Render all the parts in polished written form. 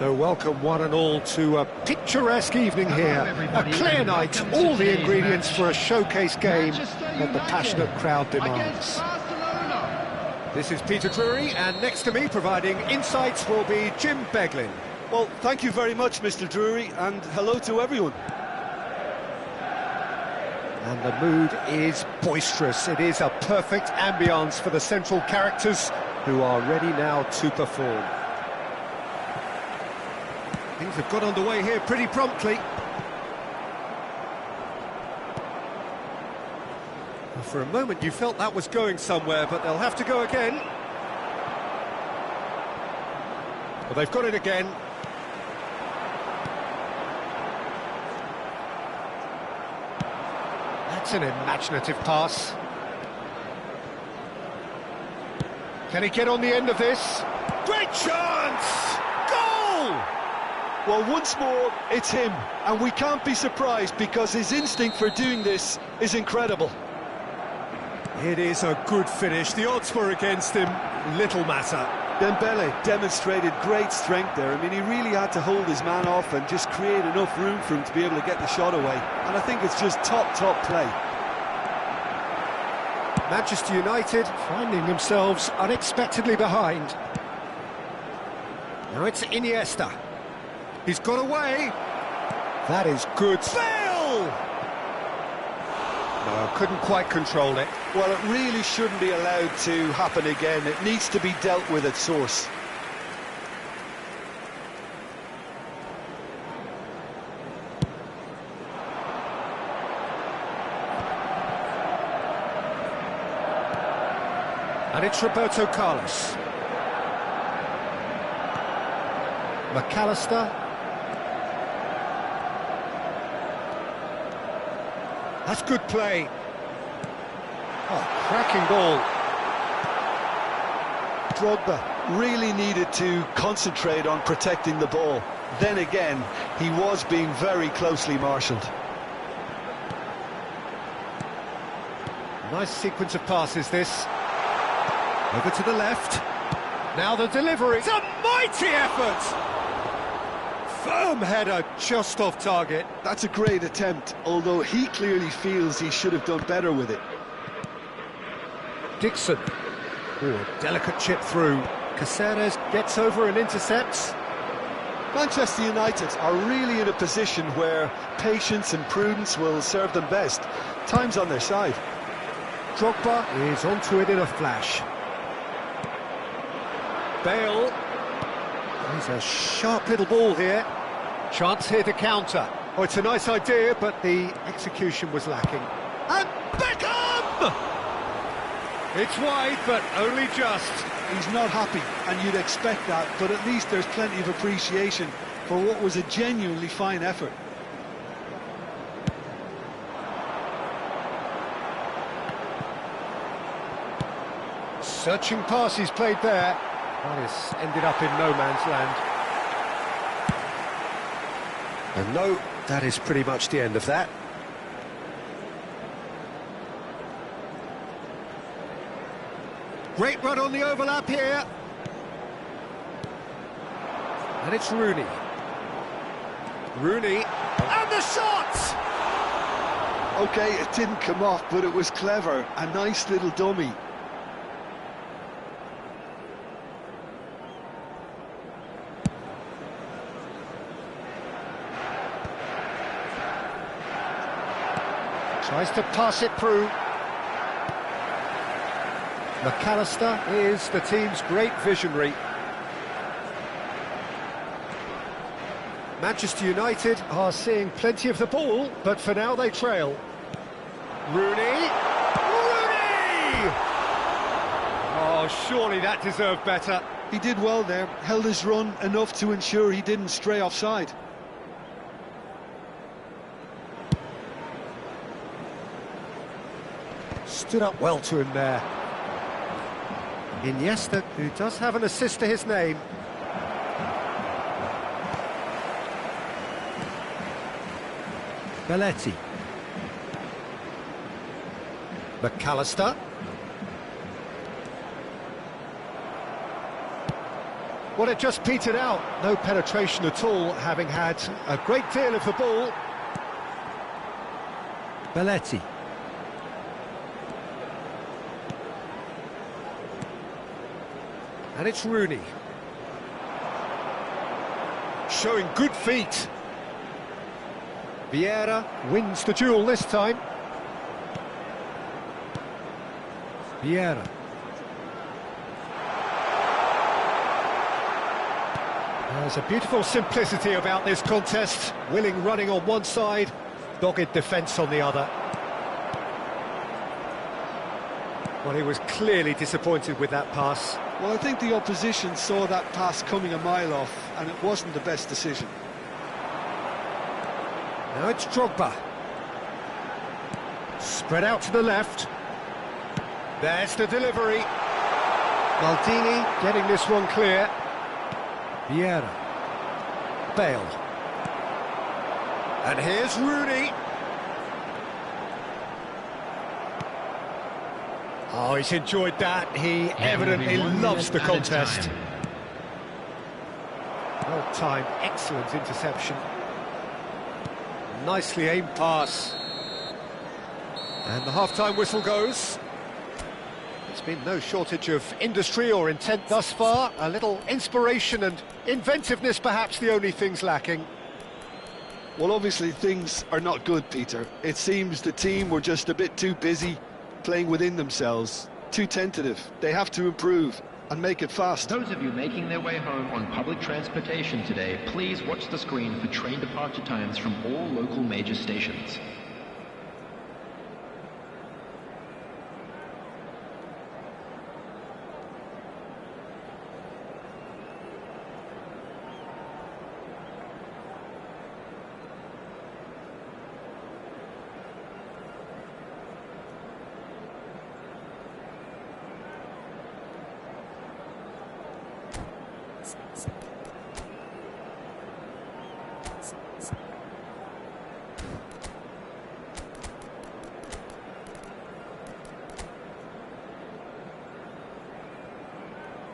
So welcome one and all to a picturesque evening here. A clear night, all the ingredients for a showcase game that the passionate crowd demands. This is Peter Drury, and next to me providing insights will be Jim Beglin. Well, thank you very much, Mr. Drury, and hello to everyone. And the mood is boisterous. It is a perfect ambience for the central characters who are ready now to perform. Things have got underway here pretty promptly. Well, for a moment you felt that was going somewhere, but they'll have to go again. Well, they've got it again. That's an imaginative pass. Can he get on the end of this? Great chance! Goal! Well, once more, it's him, and we can't be surprised because his instinct for doing this is incredible. It is a good finish. The odds were against him. Little matter. Dembele demonstrated great strength there. I mean, he really had to hold his man off and just create enough room for him to be able to get the shot away. And I think it's just top play. Manchester United finding themselves unexpectedly behind. Now it's Iniesta. He's got away. That is good. Bale! No, couldn't quite control it. Well, it really shouldn't be allowed to happen again. It needs to be dealt with at source. And it's Roberto Carlos. McAllister. That's good play. Oh, cracking ball. Drogba really needed to concentrate on protecting the ball. Then again, he was being very closely marshalled. Nice sequence of passes, this. Over to the left. Now the delivery. It's a mighty effort! Firm header, just off target. That's a great attempt, although he clearly feels he should have done better with it. Dixon. Ooh, a delicate chip through. Caceres gets over and intercepts. Manchester United are really in a position where patience and prudence will serve them best. Time's on their side. Drogba is onto it in a flash. Bale. He's a sharp little ball here. Chance here to counter. Oh, it's a nice idea, but the execution was lacking. And Beckham! It's wide, but only just. He's not happy, and you'd expect that, but at least there's plenty of appreciation for what was a genuinely fine effort. Searching pass he's played there. That has ended up in no man's land. And no, that is pretty much the end of that. Great run on the overlap here. And it's Rooney. Rooney, and the shot! Okay, it didn't come off, but it was clever. A nice little dummy. Tries to pass it through. McAllister is the team's great visionary. Manchester United are seeing plenty of the ball, but for now they trail. Rooney! Rooney! Oh, surely that deserved better. He did well there, held his run enough to ensure he didn't stray offside. Stood up well to him there. Iniesta, who does have an assist to his name. Belletti. McAllister. Well, it just petered out. No penetration at all, having had a great deal of the ball. Belletti. And it's Rooney. Showing good feet. Vieira wins the duel this time. Vieira. There's a beautiful simplicity about this contest. Willing running on one side, dogged defence on the other. Well, he was clearly disappointed with that pass. Well, I think the opposition saw that pass coming a mile off, and it wasn't the best decision. Now it's Drogba. Spread out to the left. There's the delivery. Maldini getting this one clear. Vieira. Bale. And here's Rooney. Oh, he's enjoyed that. He evidently loves the contest. Well timed, excellent interception. Nicely aimed pass. And the half-time whistle goes. There's been no shortage of industry or intent thus far. A little inspiration and inventiveness, perhaps the only things lacking. Well, obviously things are not good, Peter. It seems the team were just a bit too busy playing within themselves, too tentative. They have to improve and make it fast. Those of you making their way home on public transportation today, please watch the screen for train departure times from all local major stations.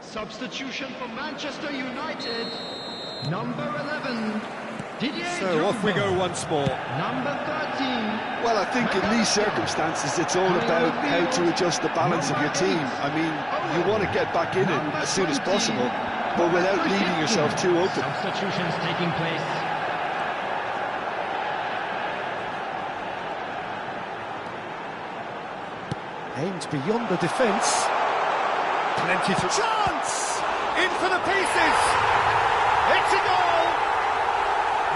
Substitution for Manchester United, number 11, Didier So Drogba. off we go once more. Number 13. Well, I think in these circumstances it's all about how to adjust the balance of your team. I mean, you want to get back in it as soon as possible, but without leaving yourself too open. Substitutions taking place. Aimed beyond the defence. Plenty to... Chance! In for the pieces! It's a goal!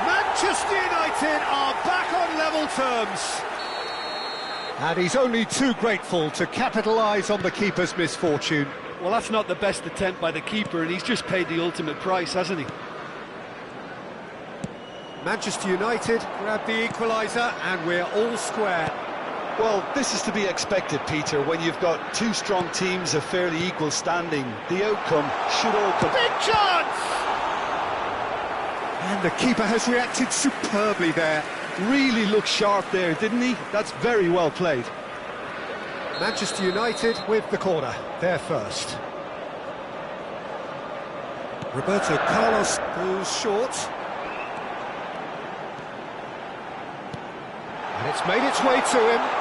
Manchester United are back on level terms. And he's only too grateful to capitalise on the keeper's misfortune. Well, that's not the best attempt by the keeper, and he's just paid the ultimate price, hasn't he? Manchester United grab the equaliser, and we're all square. Well, this is to be expected, Peter, when you've got two strong teams of fairly equal standing. The outcome should all come... Big chance! And the keeper has reacted superbly there. Really looked sharp there, didn't he? That's very well played. Manchester United with the corner, they're first. Roberto Carlos goes short. And it's made its way to him.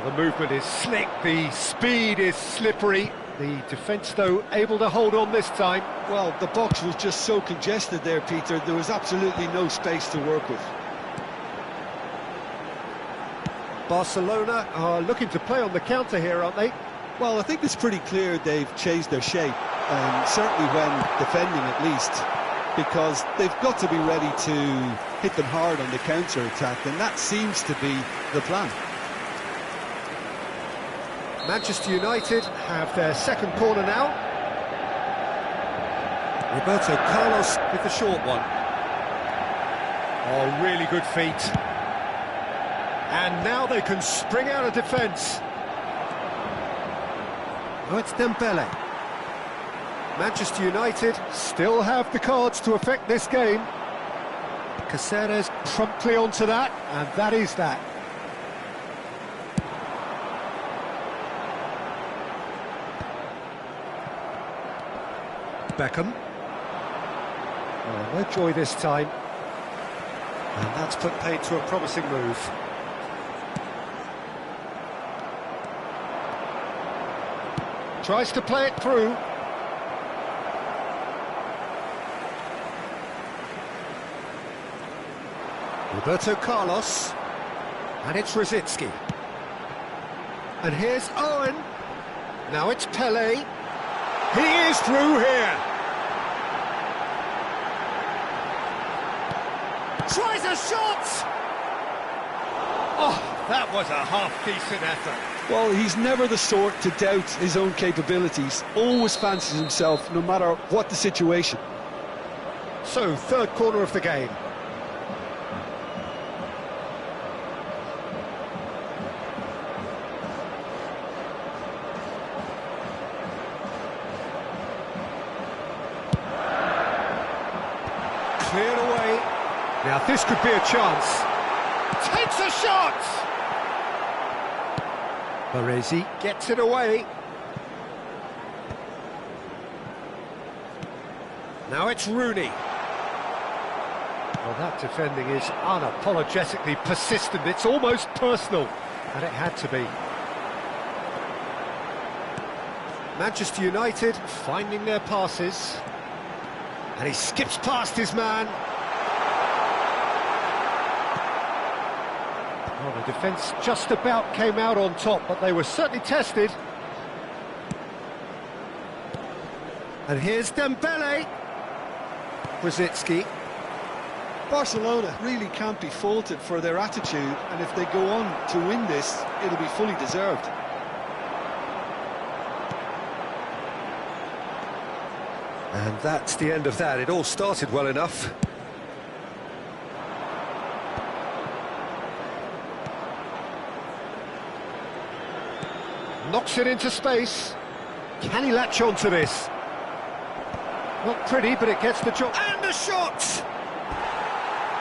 The movement is slick, the speed is slippery. The defence, though, able to hold on this time. Well, the box was just so congested there, Peter. There was absolutely no space to work with. Barcelona are looking to play on the counter here, aren't they? Well, I think it's pretty clear they've changed their shape, certainly when defending at least, because they've got to be ready to hit them hard on the counter-attack, and that seems to be the plan. Manchester United have their second corner now. Roberto Carlos with the short one. Oh, really good feet. And now they can spring out of defence. Oh, it's Dembele. Manchester United still have the cards to affect this game. Caceres promptly onto that, and that is that. Beckham. No joy this time. And that's put paid to a promising move. Tries to play it through. Roberto Carlos. And it's Rosicky. And here's Owen. Now it's Pele. He is through here. Tries a shot! Oh, that was a half-decent effort. Well, he's never the sort to doubt his own capabilities. Always fancies himself, no matter what the situation. So, third corner of the game. Cleared away. Now this could be a chance. Takes a shot! Baresi gets it away. Now it's Rooney. Well, that defending is unapologetically persistent. It's almost personal, and it had to be. Manchester United finding their passes. And he skips past his man. Well, the defence just about came out on top, but they were certainly tested. And here's Dembele. Rosicky. Barcelona really can't be faulted for their attitude, and if they go on to win this, it'll be fully deserved. And that's the end of that. It all started well enough. Knocks it into space. Can he latch on to this? Not pretty, but it gets the job. And a shot!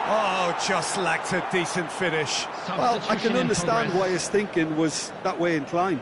Oh, just lacked a decent finish. Well, I can understand why his thinking was that way inclined.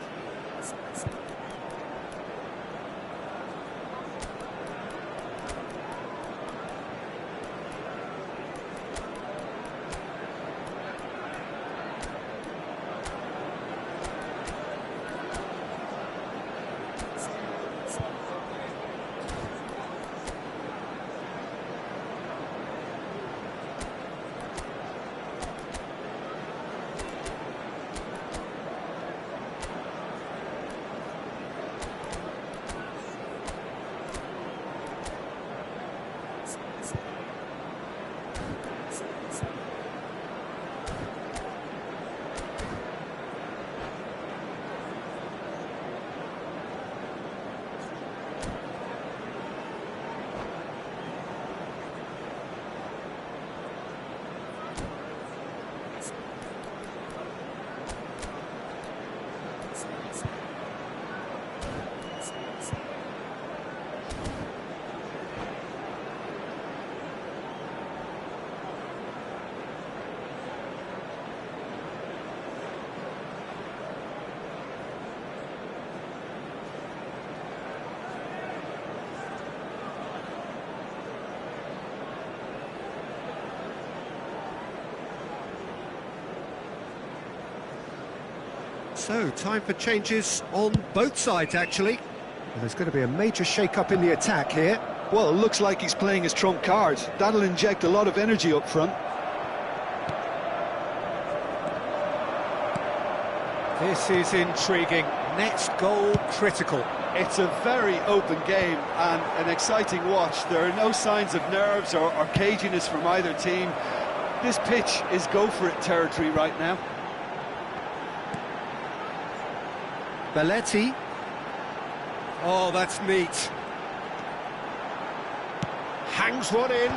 So, time for changes on both sides, actually. Well, there's going to be a major shake-up in the attack here. Well, it looks like he's playing his trump card. That'll inject a lot of energy up front. This is intriguing. Next goal critical. It's a very open game and an exciting watch. There are no signs of nerves or caginess from either team. This pitch is go-for-it territory right now. Belletti. Oh, that's neat. Hangs one in.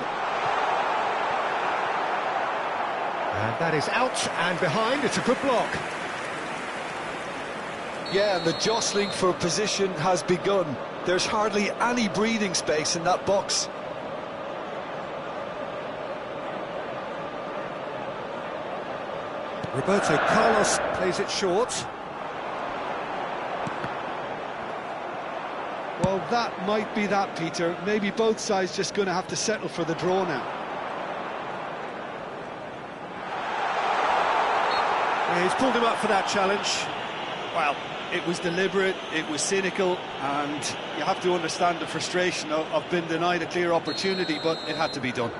And that is out and behind. It's a good block. Yeah, and the jostling for position has begun. There's hardly any breathing space in that box. Roberto Carlos plays it short. Well, that might be that, Peter. Maybe both sides just going to have to settle for the draw now. Yeah, he's pulled him up for that challenge. Well, it was deliberate, it was cynical, and you have to understand the frustration of being denied a clear opportunity, but it had to be done.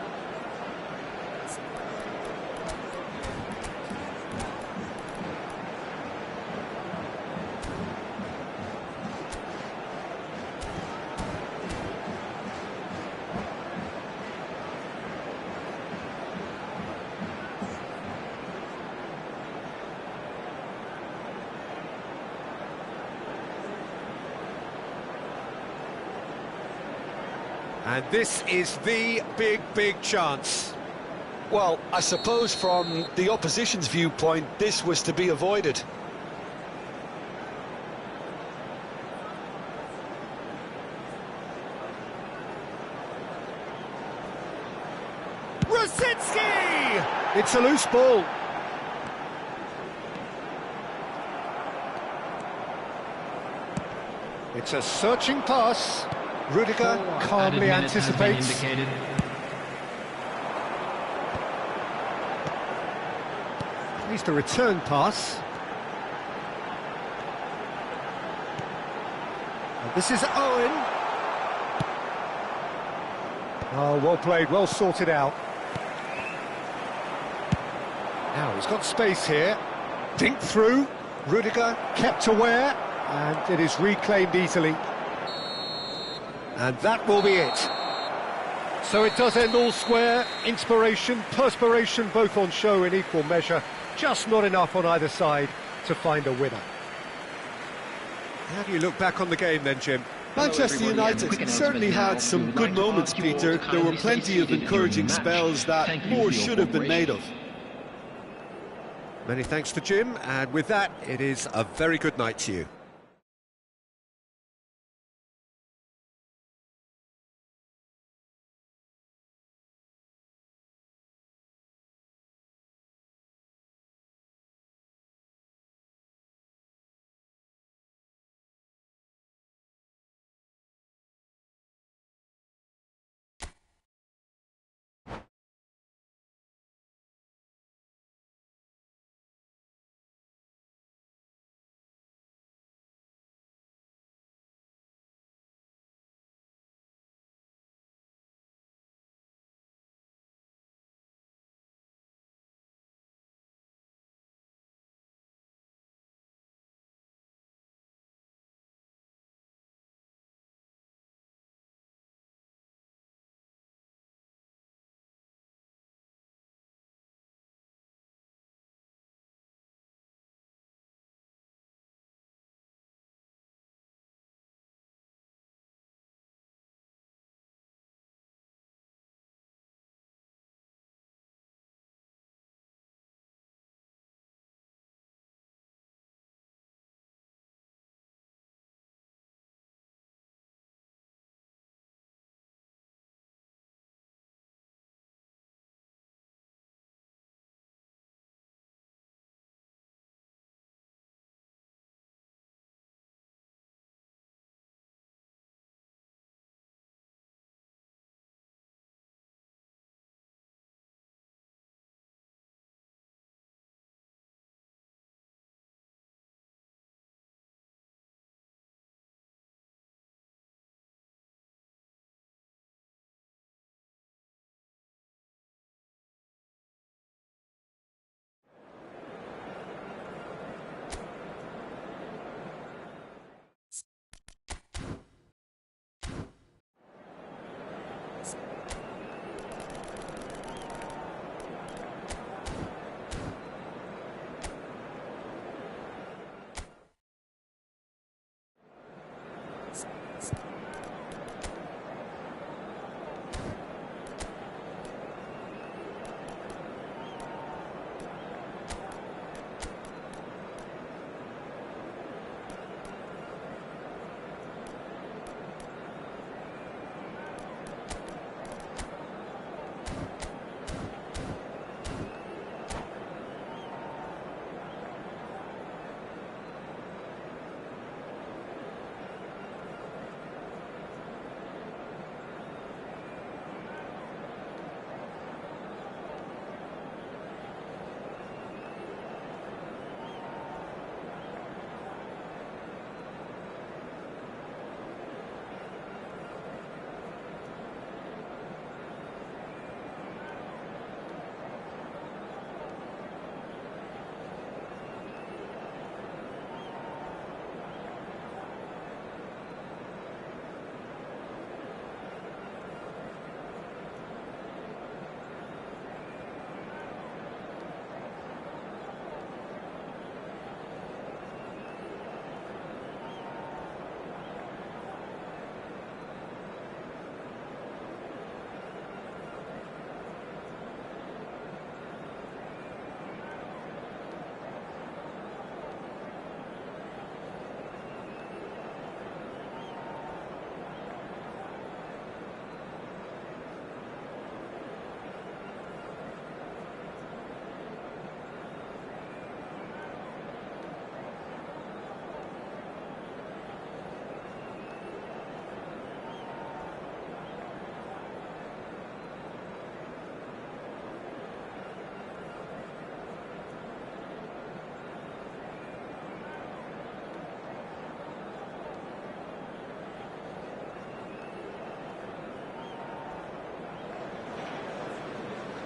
And this is the big chance. Well, I suppose from the opposition's viewpoint, this was to be avoided. Rosicki! It's a loose ball. It's a searching pass. Rudiger calmly anticipates. Needs the return pass. And this is Owen. Oh, well played, well sorted out. Now he's got space here. Dink through. Rudiger kept aware, and it is reclaimed easily. And that will be it. So it does end all square. Inspiration, perspiration, both on show in equal measure. Just not enough on either side to find a winner. How do you look back on the game then, Jim? Manchester United certainly had some good moments, Peter. There were plenty of encouraging spells that more should have been made of. Many thanks to Jim, and with that, it is a very good night to you.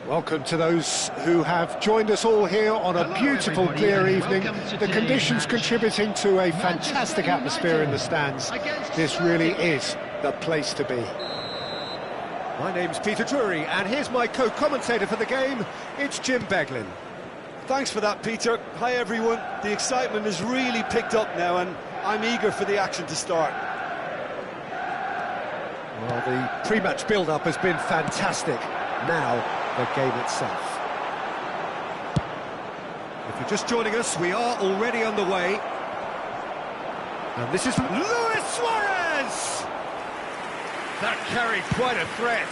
Welcome to those who have joined us all here on a beautiful, clear evening. The conditions contributing to a fantastic atmosphere in the stands. This really is the place to be. My name's Peter Drury, and here's my co-commentator for the game. It's Jim Beglin. Thanks for that, Peter. Hi, everyone. The excitement has really picked up now, and I'm eager for the action to start. Well, the pre-match build-up has been fantastic. Now, the game itself. If you're just joining us, we are already underway. And this is Luis Suarez! That carried quite a threat.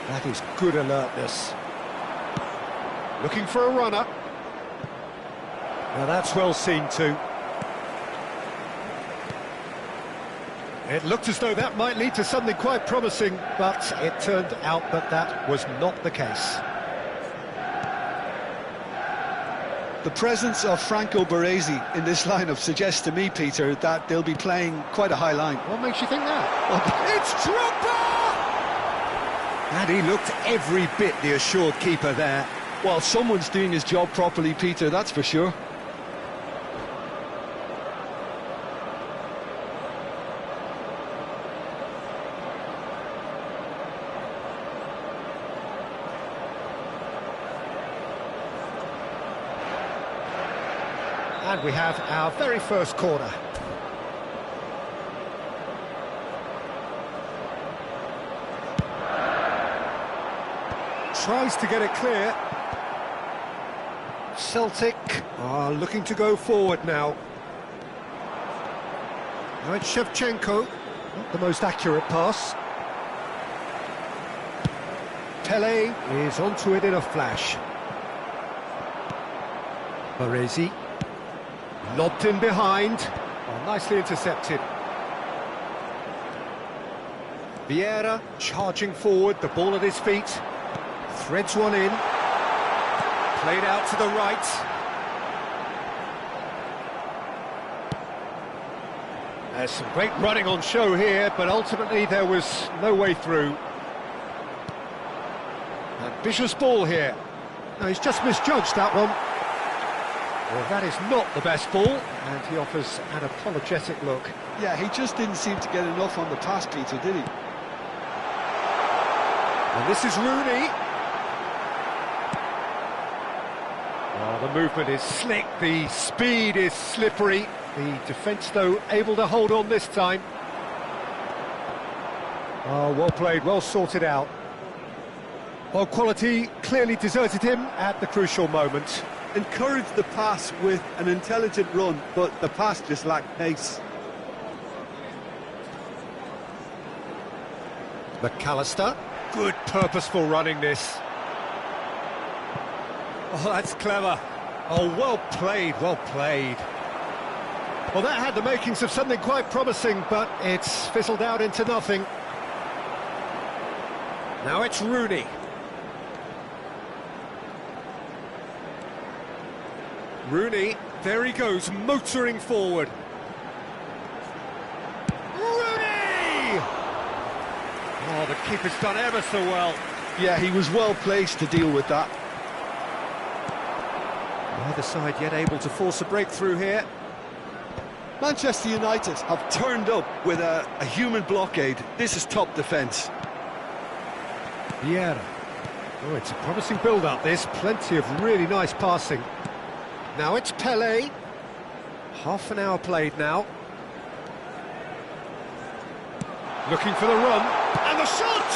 That is good alertness. Looking for a runner. Now that's well seen too. It looked as though that might lead to something quite promising, but it turned out that that was not the case. The presence of Franco Baresi in this lineup suggests to me, Peter, that they'll be playing quite a high line. What makes you think that? Well, it's Drogba! And he looked every bit the assured keeper there. Well, someone's doing his job properly, Peter, that's for sure. And we have our very first corner. Tries to get it clear. Celtic are looking to go forward now. Now it's Shevchenko, not the most accurate pass. Pele is onto it in a flash. Baresi. Lobbed in behind. Oh, nicely intercepted. Vieira charging forward, the ball at his feet. Threads one in. Played out to the right. There's some great running on show here, but ultimately there was no way through. Ambitious ball here. No, he's just misjudged that one. Well, that is not the best ball, and he offers an apologetic look. Yeah, he just didn't seem to get enough on the pass, Peter, did he? And this is Rooney. Oh, the movement is slick, the speed is slippery. The defence, though, able to hold on this time. Oh, well played, well sorted out. Well, quality clearly deserted him at the crucial moment. Encouraged the pass with an intelligent run, but the pass just lacked pace. McAllister, good purposeful running this. Oh, that's clever. Oh, well played, well played. Well, that had the makings of something quite promising, but it's fizzled out into nothing. Now it's Rooney. Rooney, there he goes, motoring forward. Rooney! Oh, the keeper's done ever so well. Yeah, he was well placed to deal with that. Neither side yet able to force a breakthrough here. Manchester United have turned up with a human blockade. This is top defence. Vieira. Oh, it's a promising build-up, this. Plenty of really nice passing. Now it's Pele. Half an hour played now. Looking for the run. And the shot!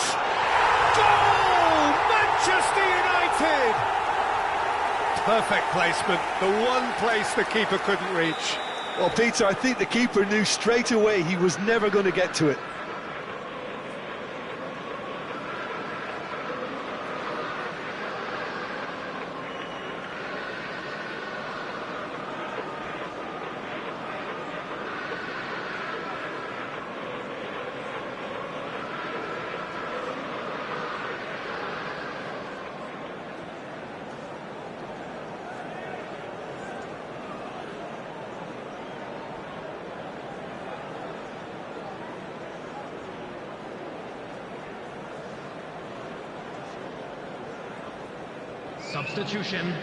Goal! Manchester United! Perfect placement. The one place the keeper couldn't reach. Well, Peter, I think the keeper knew straight away he was never going to get to it. Substitution.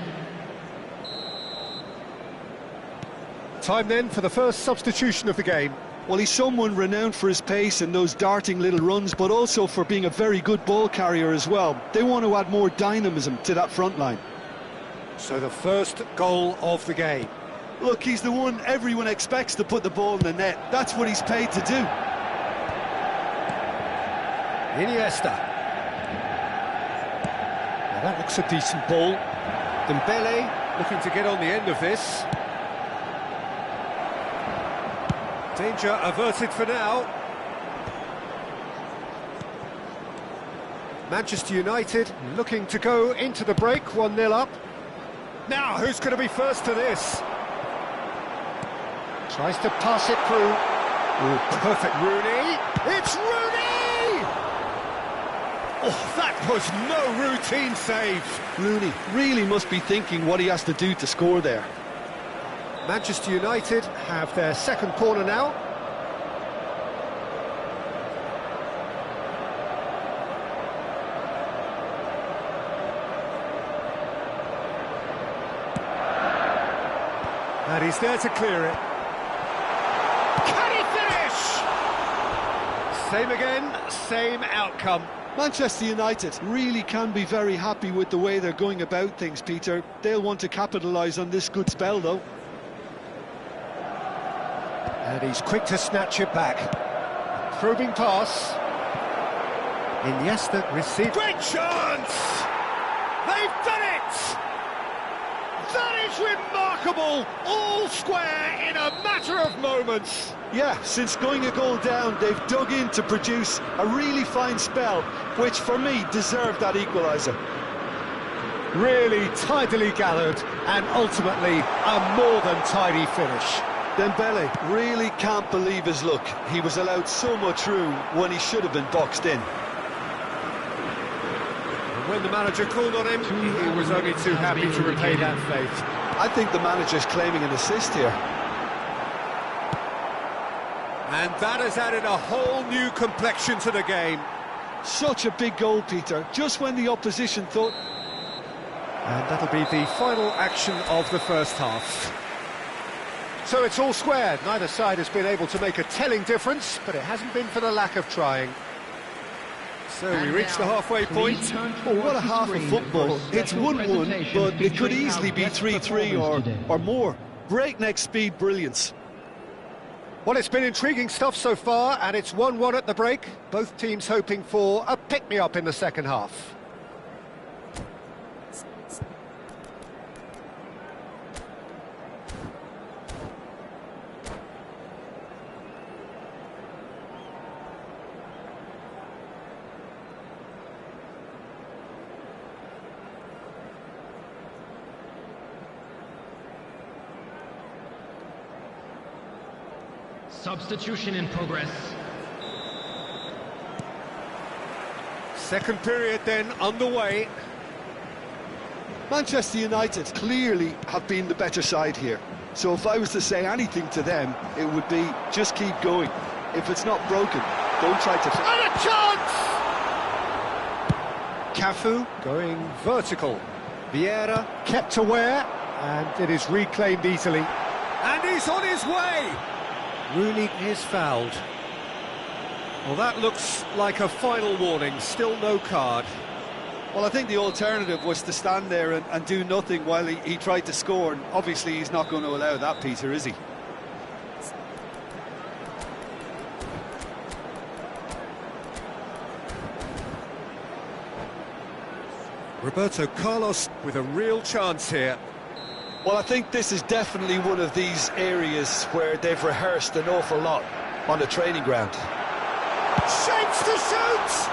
Time then for the first substitution of the game. Well, he's someone renowned for his pace and those darting little runs, but also for being a very good ball carrier as well. They want to add more dynamism to that front line. So the first goal of the game. Look, he's the one everyone expects to put the ball in the net. That's what he's paid to do. Iniesta. Now that looks a decent ball. Dembele looking to get on the end of this. Danger averted for now. Manchester United looking to go into the break, 1-0 up. Now, who's going to be first to this? Tries to pass it through. Oh, perfect. Rooney. It's Rooney! Oh, that was no routine save. Rooney really must be thinking what he has to do to score there. Manchester United have their second corner now. And he's there to clear it. Can he finish? Same again, same outcome. Manchester United really can be very happy with the way they're going about things, Peter. They'll want to capitalise on this good spell, though. And he's quick to snatch it back. Probing pass. Iniesta received. Great chance! They've done it! That is remarkable! All square in a matter of moments. Yeah, since going a goal down, they've dug in to produce a really fine spell, which for me deserved that equaliser. Really tidily gathered, and ultimately a more than tidy finish. Dembele really can't believe his luck. He was allowed so much room when he should have been boxed in. And when the manager called on him, he was only too happy to repay that faith. I think the manager's claiming an assist here. And that has added a whole new complexion to the game. Such a big goal, Peter, just when the opposition thought... And that'll be the final action of the first half. So it's all square. Neither side has been able to make a telling difference, but it hasn't been for the lack of trying. So we reach the halfway point. Oh, what a half of football. It's 1-1, but it could easily be 3-3 or more. Breakneck speed brilliance. Well, it's been intriguing stuff so far, and it's 1-1 at the break. Both teams hoping for a pick-me-up in the second half. Substitution in progress. Second period then underway. Manchester United clearly have been the better side here. So if I was to say anything to them, it would be just keep going. If it's not broken, don't try to... And a chance! Cafu going vertical. Vieira kept aware, and it is reclaimed easily. And he's on his way! Rooney is fouled. Well, that looks like a final warning, still no card. Well, I think the alternative was to stand there and do nothing while he tried to score, and obviously he's not going to allow that, Peter, is he? Roberto Carlos with a real chance here. Well, I think this is definitely one of these areas where they've rehearsed an awful lot on the training ground. Shapes to shoot!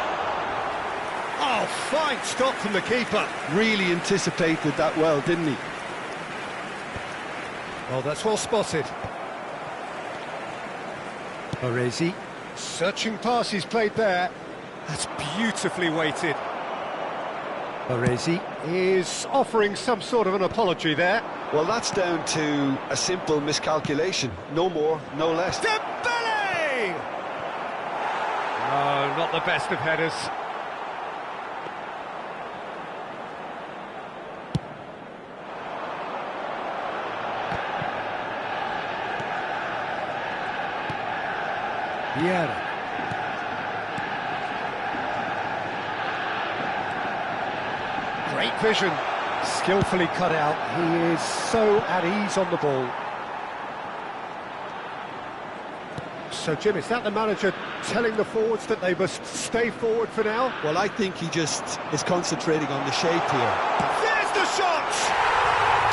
Oh, fine stop from the keeper. Really anticipated that well, didn't he? Well, that's well spotted. Baresi, searching pass he's played there. That's beautifully weighted. Baresi is offering some sort of an apology there. Well, that's down to a simple miscalculation. No more, no less. Dembele! No, not the best of headers. Vieira. Great vision, skillfully cut out. He is so at ease on the ball. So, Jim, is that the manager telling the forwards that they must stay forward for now? Well, I think he just is concentrating on the shape here. There's the shot!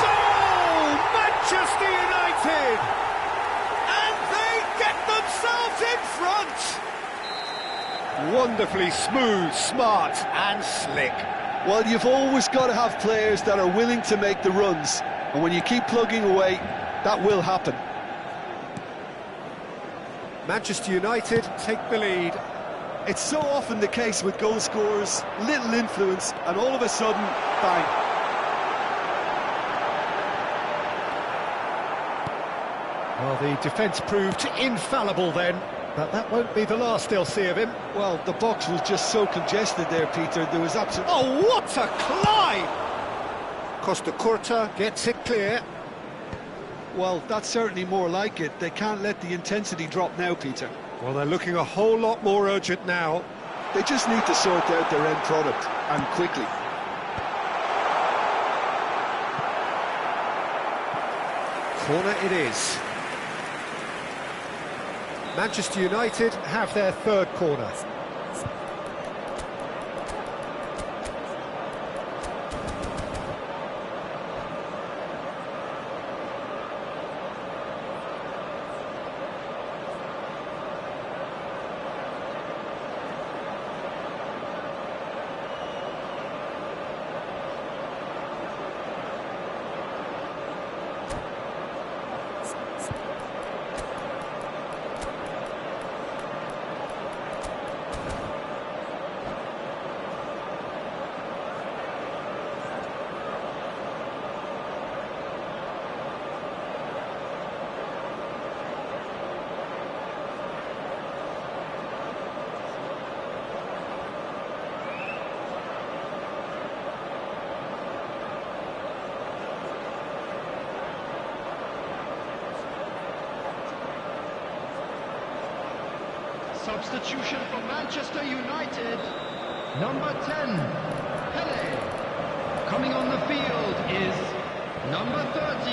Goal! Manchester United! And they get themselves in front! Wonderfully smooth, smart and slick. Well, you've always got to have players that are willing to make the runs. And when you keep plugging away, that will happen. Manchester United take the lead. It's so often the case with goal scorers, little influence, and all of a sudden, bang. Well, the defence proved infallible then, but that won't be the last they'll see of him. Well, the box was just so congested there, Peter. There was absolutely... Oh, what a climb! Costa Curta gets it clear. Well, that's certainly more like it. They can't let the intensity drop now, Peter. Well, they're looking a whole lot more urgent now. They just need to sort out their end product, and quickly. Corner it is. Manchester United have their third corner. Substitution for Manchester United. Number 10, Pele. Coming on the field is number 30,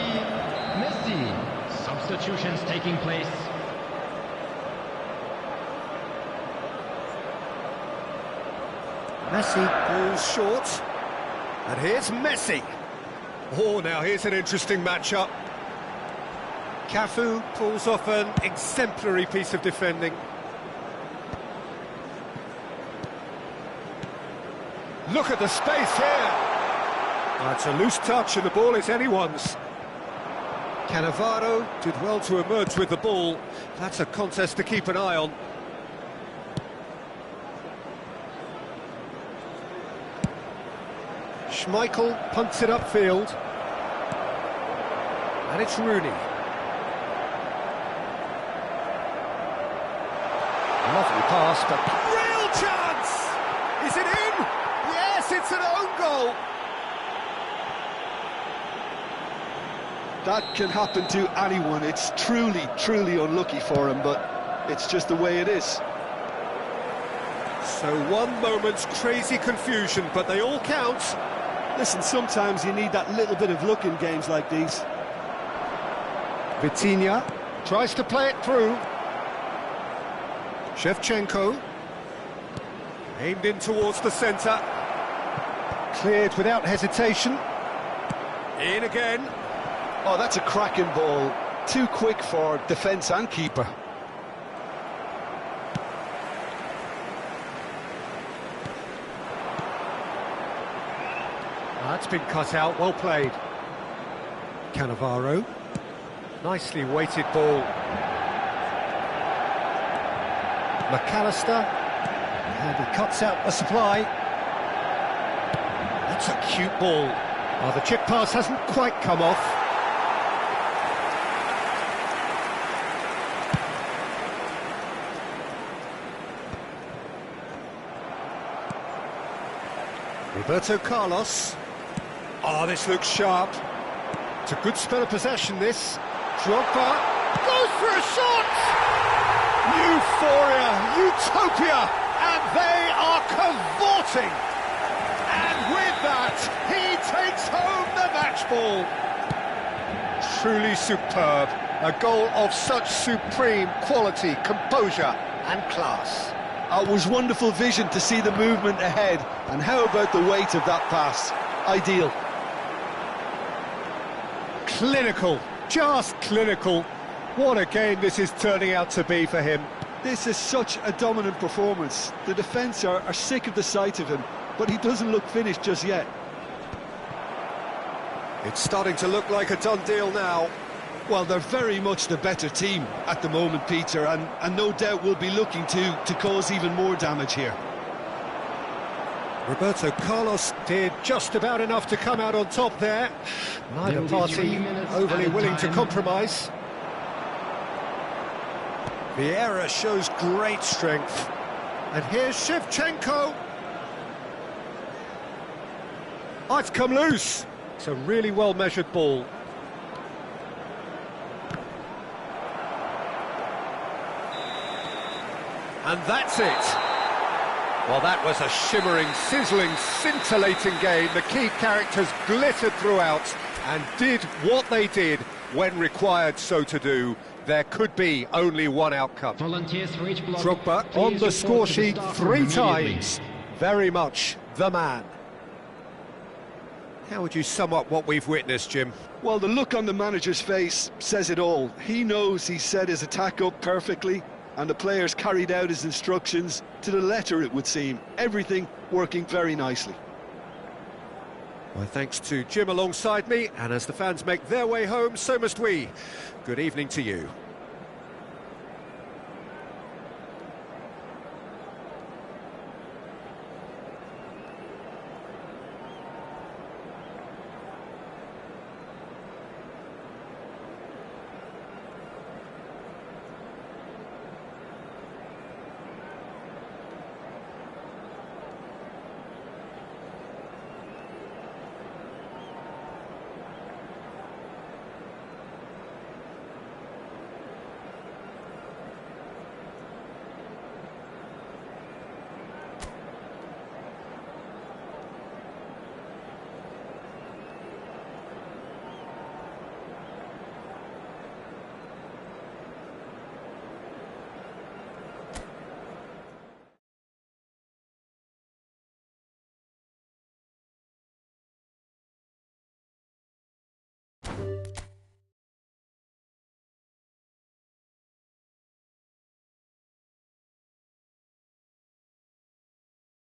Messi. Substitutions taking place. Messi falls short. And here's Messi. Oh, now here's an interesting matchup. Cafu pulls off an exemplary piece of defending. Look at the space here. It's a loose touch and the ball is anyone's. Cannavaro did well to emerge with the ball. That's a contest to keep an eye on. Schmeichel punts it upfield. And it's Rooney. Lovely pass, but real chance! Is it in? Yes, it's an own goal. That can happen to anyone. It's truly, truly unlucky for him, but it's just the way it is. So one moment's crazy confusion, but they all count. Listen, sometimes you need that little bit of luck in games like these. Vitinha tries to play it through. Shevchenko aimed in towards the centre. Cleared without hesitation. In again. Oh, that's a cracking ball. Too quick for defence and keeper. That's been cut out, well played. Cannavaro. Nicely weighted ball. McAllister. And he cuts out the supply. That's a cute ball. Oh, the chip pass hasn't quite come off. Roberto Carlos. Oh, this looks sharp. It's a good spell of possession, this. Drogba goes for a shot! Euphoria, utopia, and they are cavorting. And with that, he takes home the match ball. Truly superb. A goal of such supreme quality, composure and class. It was wonderful vision to see the movement ahead. And how about the weight of that pass? Ideal. Clinical, just clinical. What a game this is turning out to be for him. This is such a dominant performance. The defence are sick of the sight of him, but he doesn't look finished just yet. It's starting to look like a done deal now. Well, they're very much the better team at the moment, Peter, and no doubt will be looking to cause even more damage here. Roberto Carlos did just about enough to come out on top there. Neither party overly willing to compromise. Vieira shows great strength. And here's Shevchenko. Oh, it's come loose. It's a really well-measured ball. And that's it. Well, that was a shimmering, sizzling, scintillating game. The key characters glittered throughout and did what they did when required so to do. There could be only one outcome. Volunteers for each block. Drogba on the score sheet 3 times. Very much the man. How would you sum up what we've witnessed, Jim? Well, the look on the manager's face says it all. He knows he set his attack up perfectly, and the players carried out his instructions to the letter, it would seem. Everything working very nicely. Well, thanks to Jim alongside me, and as the fans make their way home, so must we. Good evening to you.